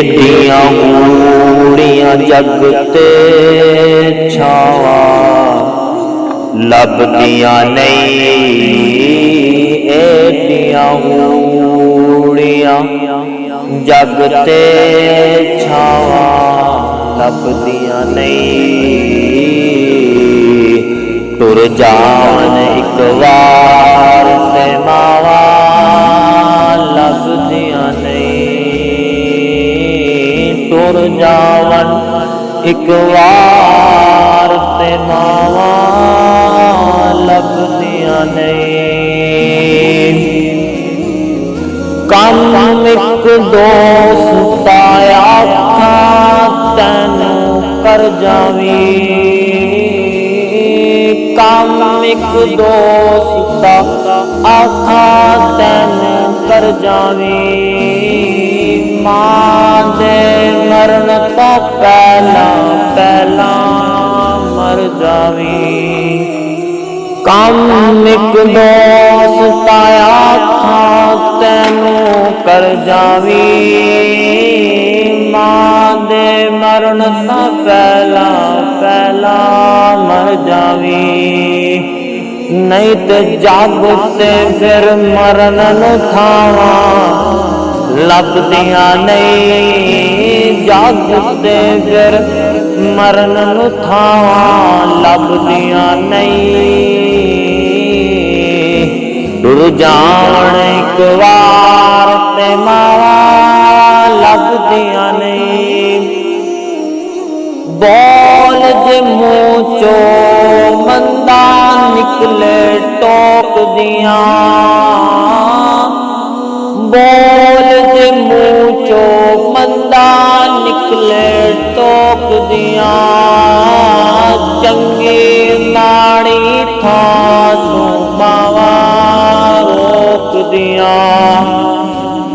एडियां ऊड़ियां जग ते छावा लभदियां नहीं। एडियां ऊड़ियां जग ते छावा लभदियां नहीं। टुर जावन एक बार ते मावा लभदियां नहीं। टुर जावन एक बार ते मावा लभदियां नहीं। कम एक दोस्त आखा तैनू कर जावी। कम एक दोस्त आखा तैनू कर जावी। मां दे मरण तो पहला पहला मर जावी। कम एक दोस्त आखा तैनू कर जावी। मां दे मरण तो पहला पहला मर जावी। नहीं ते जागो ते फिर मरण नू थावा लभदियां नहीं। जागो ते फिर मरण नू थावा लभदियां नहीं। टुर जावन एक बार ते मावा लभदियां नहीं। बोल जे मुँह चो मंदा निकले टोक दियां। बोल जे मुँह चो मंदा निकले टोक दियां। चंगी माड़ी थां तू मावा रोक दियां।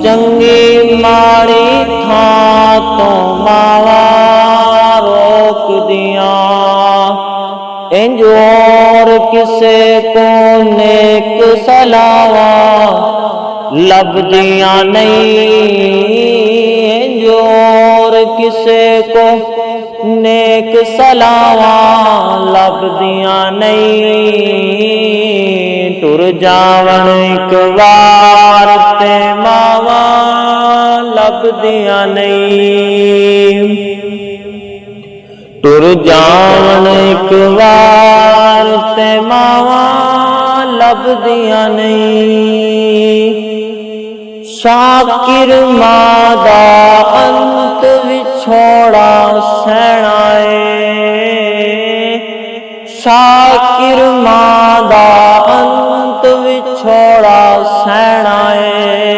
चंगी माड़ी थां तू मावा रोक दियां। इंज और किसे को नेक सलावा लभदियां नहीं। इंज और किसे को नेक सलावा लभदियां नहीं। टुर जावन एक बार ते मावा लभदियां नहीं। टुर जावन एक बार ते मावा लभदियां नहीं। शाकिर मां दा अंत विछोड़ा सहना है। शाकिर मां दा अंत विछोड़ा सहना है।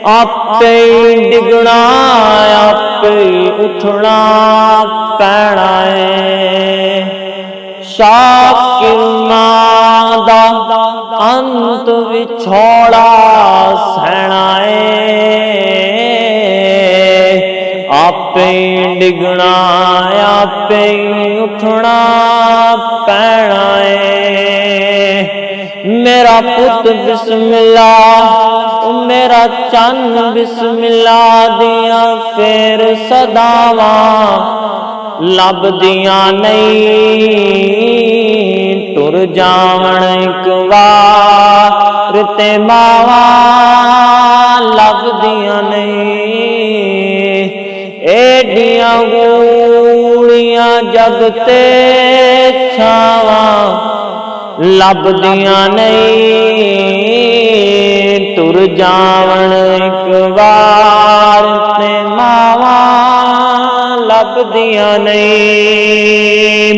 आपे डिगना आपे उठना पैना है। शाकिर मां दा अंत विछोड़ा सहना है। आपे डिगना आपे उठना पैना है। मेरा पुत बिस्मिल्लाह मेरा चन्न बिस्मिल्लाह दिया फिर सदावा लभदियां नहीं। टुर जावन एक बार ते मावा लभदियां नहीं। एडियां गूड़ियां जग ते छावा लभदियां नहीं। टुर जावन एक बार ते मावा लभदियां नहीं।